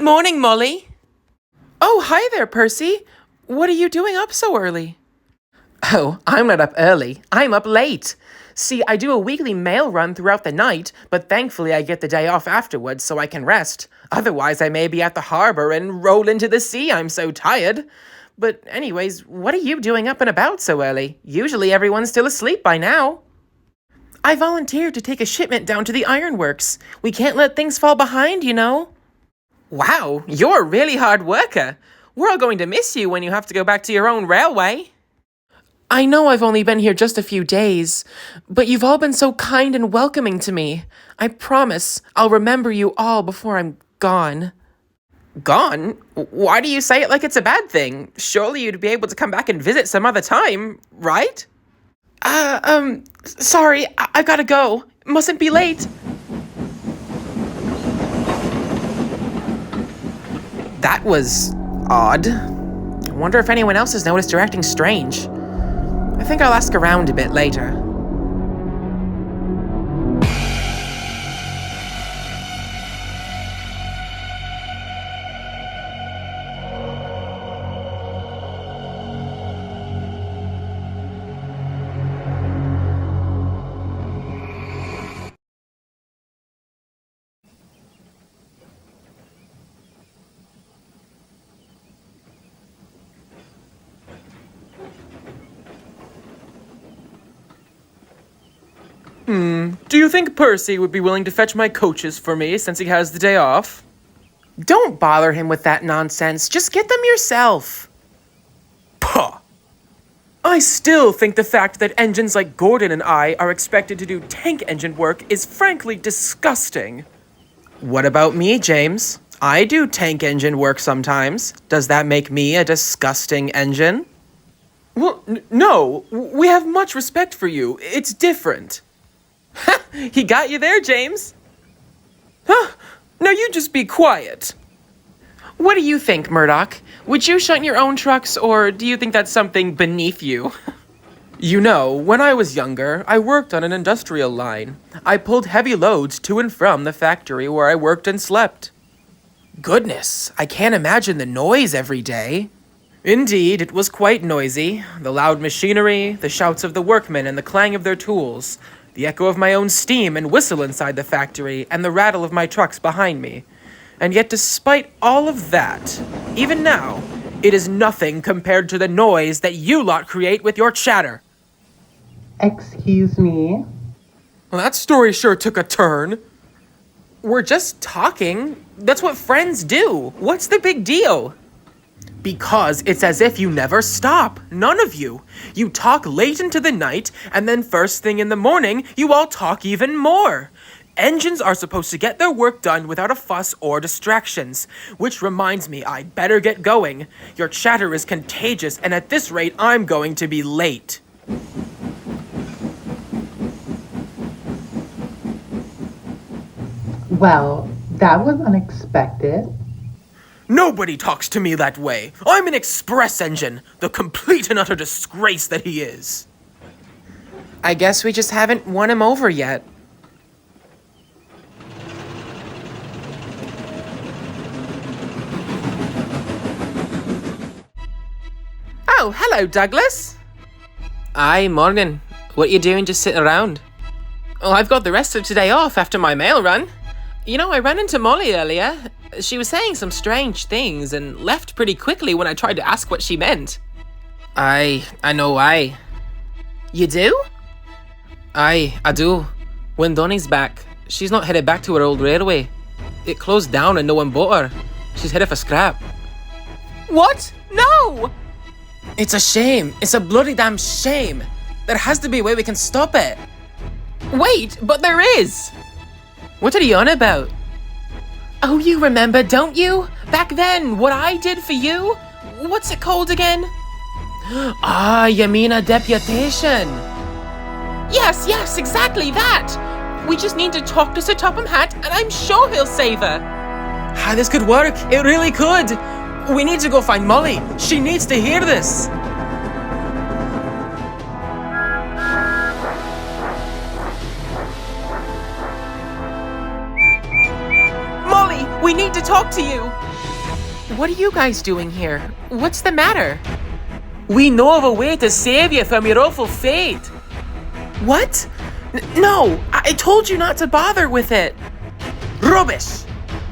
morning, Molly. Oh, hi there, Percy. What are you doing up so early? Oh, I'm not up early. I'm up late. See, I do a weekly mail run throughout the night, but thankfully I get the day off afterwards so I can rest. Otherwise, I may be at the harbor and roll into the sea. I'm so tired. But anyways, what are you doing up and about so early? Usually everyone's still asleep by now. I volunteered to take a shipment down to the ironworks. We can't let things fall behind, you know. Wow, you're a really hard worker. We're all going to miss you when you have to go back to your own railway. I know I've only been here just a few days, but you've all been so kind and welcoming to me. I promise I'll remember you all before I'm gone. Gone? Why do you say it like it's a bad thing? Surely you'd be able to come back and visit some other time, right? Sorry, I gotta go. Mustn't be late. That was odd. I wonder if anyone else has noticed her acting strange. I think I'll ask around a bit later. Do you think Percy would be willing to fetch my coaches for me since he has the day off? Don't bother him with that nonsense. Just get them yourself. Pah! I still think the fact that engines like Gordon and I are expected to do tank engine work is frankly disgusting. What about me, James? I do tank engine work sometimes. Does that make me a disgusting engine? Well, no. We have much respect for you. It's different. Ha! He got you there, James. Huh? Now you just be quiet. What do you think, Murdoch? Would you shunt your own trucks, or do you think that's something beneath you? You know, when I was younger, I worked on an industrial line. I pulled heavy loads to and from the factory where I worked and slept. Goodness, I can't imagine the noise every day. Indeed, it was quite noisy. The loud machinery, the shouts of the workmen and the clang of their tools, the echo of my own steam and whistle inside the factory, and the rattle of my trucks behind me. And yet despite all of that, even now, it is nothing compared to the noise that you lot create with your chatter. Excuse me? Well, that story sure took a turn. We're just talking. That's what friends do. What's the big deal? Because it's as if you never stop. None of you. You talk late into the night, and then first thing in the morning, you all talk even more. Engines are supposed to get their work done without a fuss or distractions. Which reminds me, I'd better get going. Your chatter is contagious, and at this rate, I'm going to be late. Well, that was unexpected. Nobody talks to me that way. I'm an express engine, the complete and utter disgrace that he is. I guess we just haven't won him over yet. Oh, hello, Douglas. Aye, morning. What you doing just sitting around? Oh, I've got the rest of today off after my mail run. You know, I ran into Molly earlier. She was saying some strange things and left pretty quickly when I tried to ask what she meant. I know why. You do? Aye, I do. When Donnie's back, she's not headed back to her old railway. It closed down and no one bought her. She's headed for scrap. What? No! It's a shame. It's a bloody damn shame. There has to be a way we can stop it. Wait, but there is! What are you on about? Oh, you remember, don't you? Back then, what I did for you? What's it called again? Ah, you mean a deputation? Yes, exactly that! We just need to talk to Sir Topham Hatt, and I'm sure he'll save her. Ah, this could work. It really could. We need to go find Molly. She needs to hear this. We need need to talk to you. What are you guys doing here? What's the matter? We know of a way to save you from your awful fate. What? No, I told you not to bother with it. Rubbish!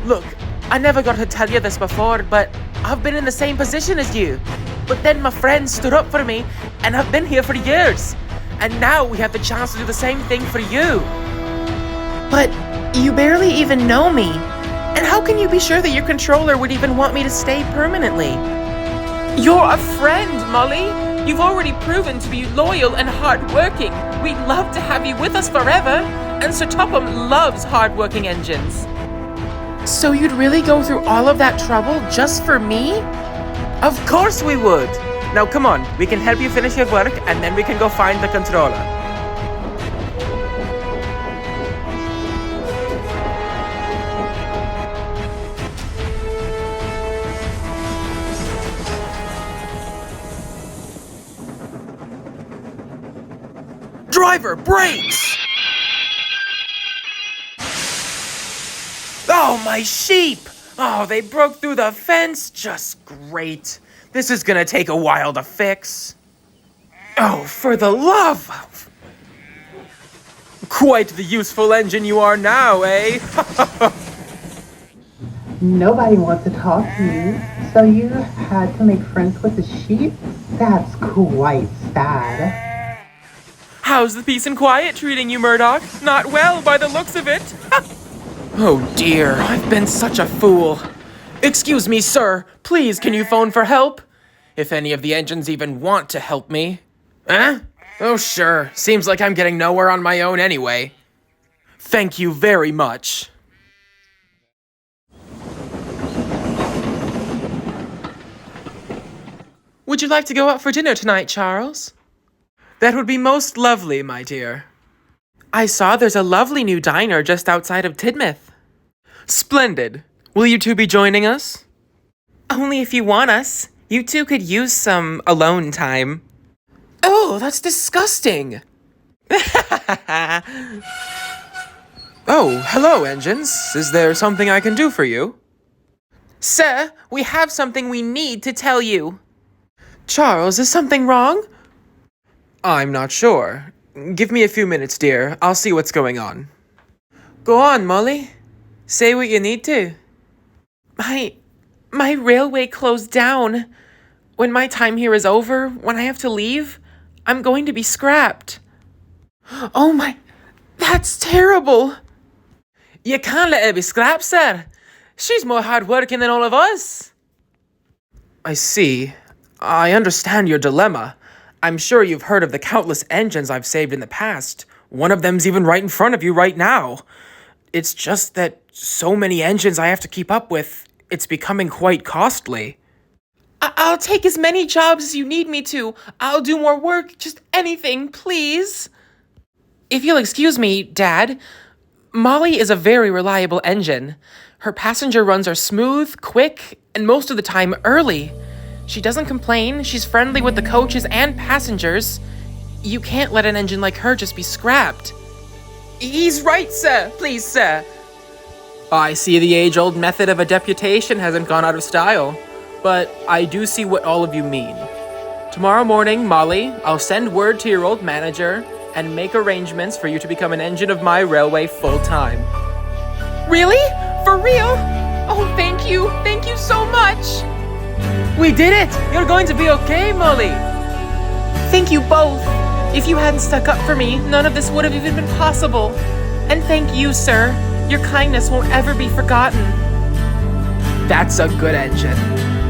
Look, I never got to tell you this before, but I've been in the same position as you. But then my friends stood up for me, and I've been here for years. And now we have the chance to do the same thing for you. But you barely even know me. And how can you be sure that your controller would even want me to stay permanently? You're a friend, Molly. You've already proven to be loyal and hardworking. We'd love to have you with us forever. And Sir Topham loves hardworking engines. So you'd really go through all of that trouble just for me? Of course we would. Now come on, we can help you finish your work and then we can go find the controller. Driver, brakes! Oh, my sheep! Oh, they broke through the fence? Just great. This is gonna take a while to fix. Oh, for the love of... Quite the useful engine you are now, eh? Nobody wants to talk to you, so you had to make friends with the sheep? That's quite sad. How's the peace and quiet treating you, Murdoch? Not well by the looks of it. Oh dear, I've been such a fool. Excuse me, sir. Please, can you phone for help? If any of the engines even want to help me. Eh? Oh, sure. Seems like I'm getting nowhere on my own anyway. Thank you very much. Would you like to go out for dinner tonight, Charles? That would be most lovely, my dear. I saw there's a lovely new diner just outside of Tidmouth. Splendid. Will you two be joining us? Only if you want us. You two could use some alone time. Oh, that's disgusting. Oh, hello, engines. Is there something I can do for you? Sir, we have something we need to tell you. Charles, is something wrong? I'm not sure. Give me a few minutes, dear. I'll see what's going on. Go on, Molly. Say what you need to. My railway closed down. When my time here is over, when I have to leave, I'm going to be scrapped. Oh my, that's terrible. You can't let her be scrapped, sir. She's more hardworking than all of us. I see. I understand your dilemma. I'm sure you've heard of the countless engines I've saved in the past. One of them's even right in front of you right now. It's just that so many engines I have to keep up with, it's becoming quite costly. I'll take as many jobs as you need me to. I'll do more work, just anything, please. If you'll excuse me, Dad, Molly is a very reliable engine. Her passenger runs are smooth, quick, and most of the time early. She doesn't complain, she's friendly with the coaches and passengers. You can't let an engine like her just be scrapped. He's right, sir. Please, sir. I see the age-old method of a deputation hasn't gone out of style, but I do see what all of you mean. Tomorrow morning, Molly, I'll send word to your old manager and make arrangements for you to become an engine of my railway full-time. Really? For real? Oh, thank you. Thank you so much. We did it! You're going to be okay, Molly! Thank you both. If you hadn't stuck up for me, none of this would have even been possible. And thank you, sir. Your kindness won't ever be forgotten. That's a good engine.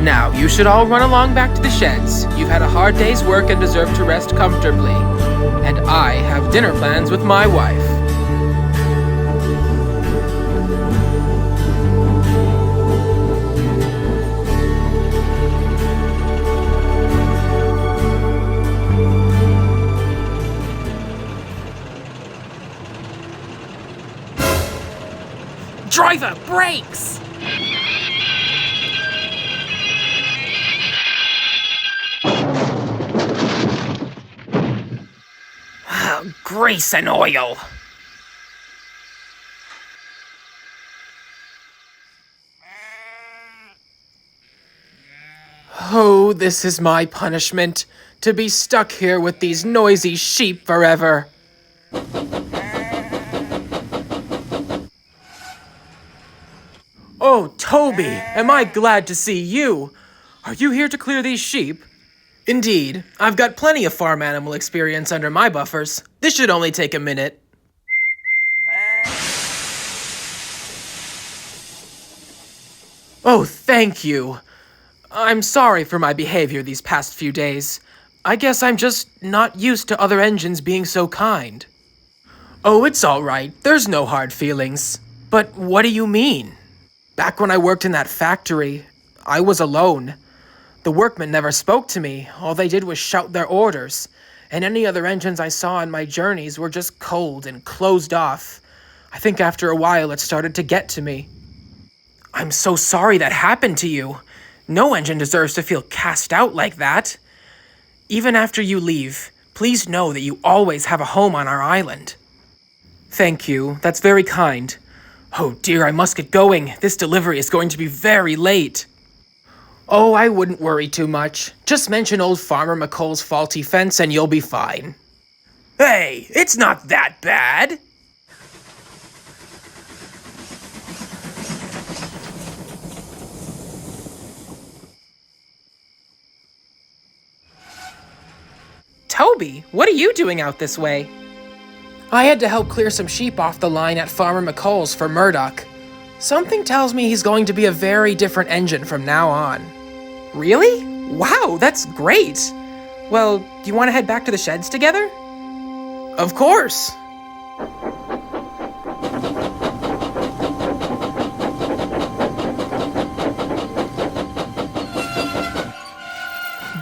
Now, you should all run along back to the sheds. You've had a hard day's work and deserve to rest comfortably. And I have dinner plans with my wife. Driver, brakes! Grease and oil. So this is my punishment, to be stuck here with these noisy sheep forever. Oh, Toby, am I glad to see you. Are you here to clear these sheep? Indeed, I've got plenty of farm animal experience under my buffers. This should only take a minute. Oh, thank you. I'm sorry for my behavior these past few days. I guess I'm just not used to other engines being so kind. Oh, it's all right. There's no hard feelings. But what do you mean? Back when I worked in that factory, I was alone. The workmen never spoke to me. All they did was shout their orders. And any other engines I saw on my journeys were just cold and closed off. I think after a while it started to get to me. I'm so sorry that happened to you. No engine deserves to feel cast out like that. Even after you leave, please know that you always have a home on our island. Thank you. That's very kind. Oh dear, I must get going. This delivery is going to be very late. Oh, I wouldn't worry too much. Just mention old Farmer McColl's faulty fence and you'll be fine. Hey, it's not that bad. Toby, what are you doing out this way? I had to help clear some sheep off the line at Farmer McColl's for Murdoch. Something tells me he's going to be a very different engine from now on. Really? Wow, that's great! Well, do you want to head back to the sheds together? Of course!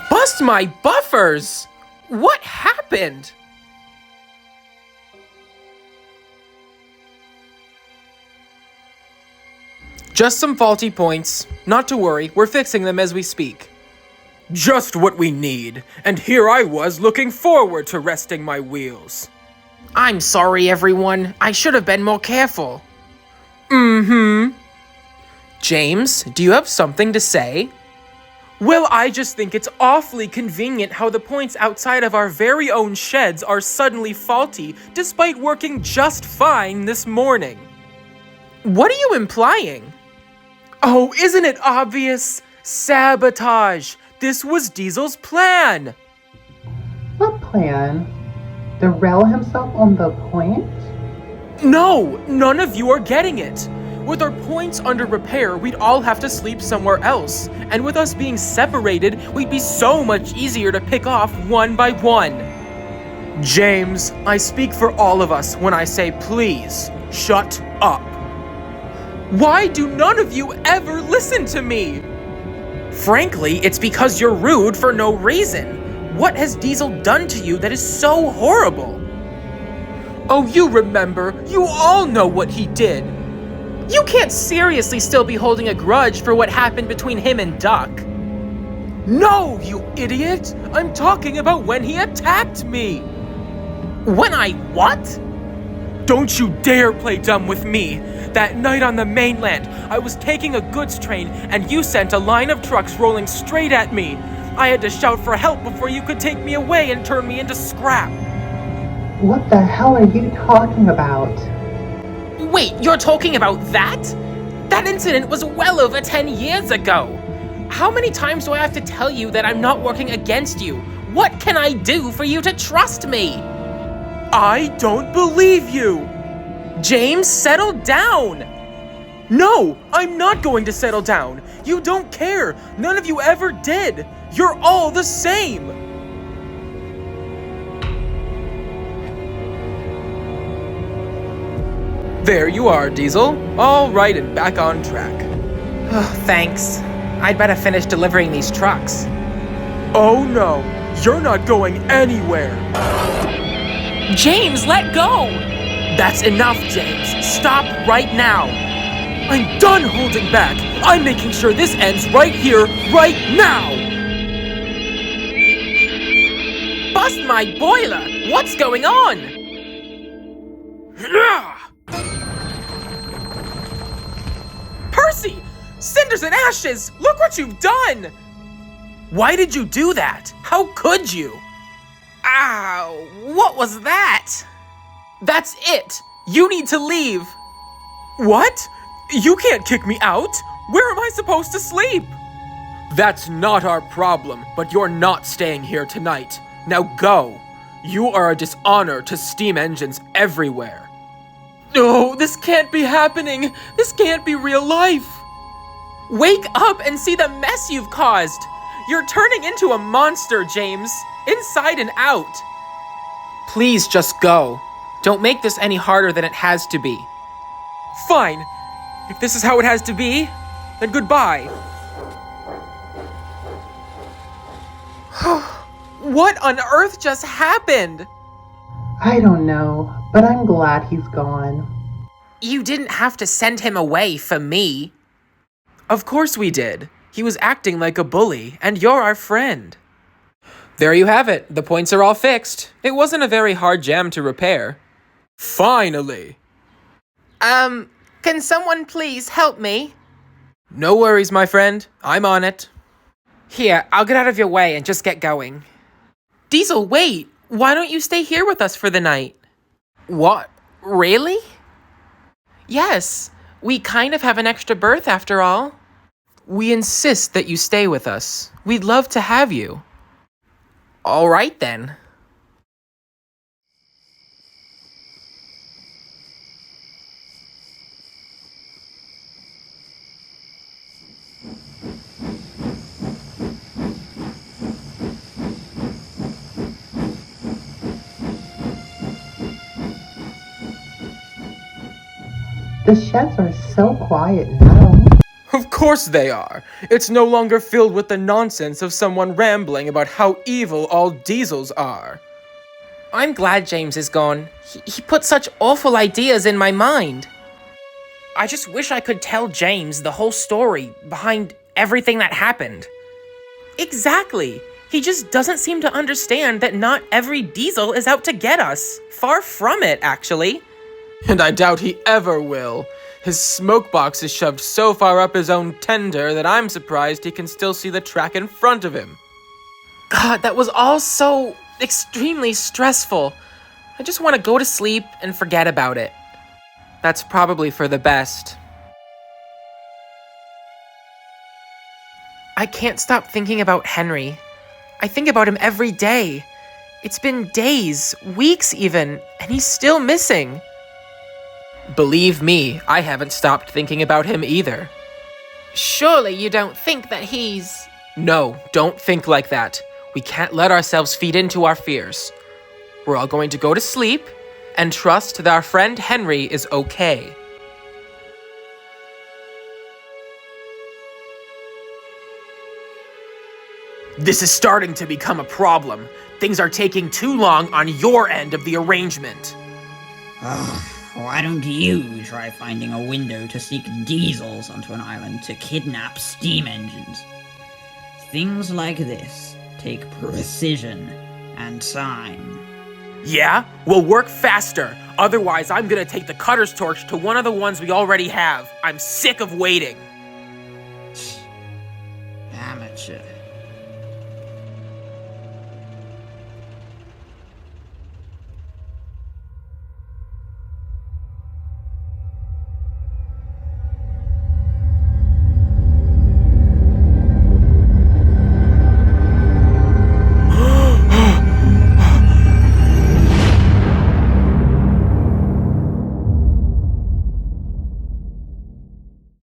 Bust my buffers! What happened? Just some faulty points. Not to worry, we're fixing them as we speak. Just what we need, and here I was looking forward to resting my wheels. I'm sorry, everyone. I should have been more careful. James, do you have something to say? Well, I just think it's awfully convenient how the points outside of our very own sheds are suddenly faulty, despite working just fine this morning. What are you implying? Oh, isn't it obvious? Sabotage! This was Diesel's plan! What plan? Derail himself on the point? No! None of you are getting it! With our points under repair, we'd all have to sleep somewhere else. And with us being separated, we'd be so much easier to pick off one by one. James, I speak for all of us when I say please, shut up. Why do none of you ever listen to me? Frankly, it's because you're rude for no reason. What has Diesel done to you that is so horrible? Oh, you remember. You all know what he did. You can't seriously still be holding a grudge for what happened between him and Duck. No, you idiot! I'm talking about when he attacked me! When I what? Don't you dare play dumb with me! That night on the mainland, I was taking a goods train and you sent a line of trucks rolling straight at me. I had to shout for help before you could take me away and turn me into scrap. What the hell are you talking about? Wait, you're talking about that? That incident was well over 10 years ago. How many times do I have to tell you that I'm not working against you? What can I do for you to trust me? I don't believe you. James, settle down. No, I'm not going to settle down. You don't care. None of you ever did. You're all the same. There you are, Diesel. All right and back on track. Oh, thanks. I'd better finish delivering these trucks. Oh no, you're not going anywhere. James, let go! That's enough, James. Stop right now. I'm done holding back. I'm making sure this ends right here, right now. Bust my boiler! What's going on? Percy! Cinders and ashes! Look what you've done! Why did you do that? How could you? Ow, what was that? That's it! You need to leave! What? You can't kick me out! Where am I supposed to sleep? That's not our problem, but you're not staying here tonight. Now go! You are a dishonor to steam engines everywhere. No, this can't be happening! This can't be real life! Wake up and see the mess you've caused! You're turning into a monster, James! Inside and out! Please just go. Don't make this any harder than it has to be. Fine. If this is how it has to be, then goodbye. What on earth just happened? I don't know, but I'm glad he's gone. You didn't have to send him away for me. Of course we did. He was acting like a bully, and you're our friend. There you have it. The points are all fixed. It wasn't a very hard jam to repair. Finally. Can someone please help me? No worries, my friend. I'm on it. Here, I'll get out of your way and just get going. Diesel, wait! Why don't you stay here with us for the night? What? Really? Yes, we kind of have an extra berth after all. We insist that you stay with us. We'd love to have you. All right then. The sheds are so quiet now. Of course they are. It's no longer filled with the nonsense of someone rambling about how evil all diesels are. I'm glad James is gone. He put such awful ideas in my mind. I just wish I could tell James the whole story behind everything that happened. Exactly. He just doesn't seem to understand that not every diesel is out to get us. Far from it, actually. And I doubt he ever will. His smoke box is shoved so far up his own tender that I'm surprised he can still see the track in front of him. God, that was all so extremely stressful. I just want to go to sleep and forget about it. That's probably for the best. I can't stop thinking about Henry. I think about him every day. It's been days, weeks even, and he's still missing. Believe me, I haven't stopped thinking about him either. Surely you don't think that he's... No, don't think like that. We can't let ourselves feed into our fears. We're all going to go to sleep and trust that our friend Henry is okay. This is starting to become a problem. Things are taking too long on your end of the arrangement. Why don't you try finding a window to sneak diesels onto an island to kidnap steam engines? Things like this take precision and time. Yeah? We'll work faster. Otherwise, I'm gonna take the cutter's torch to one of the ones we already have. I'm sick of waiting.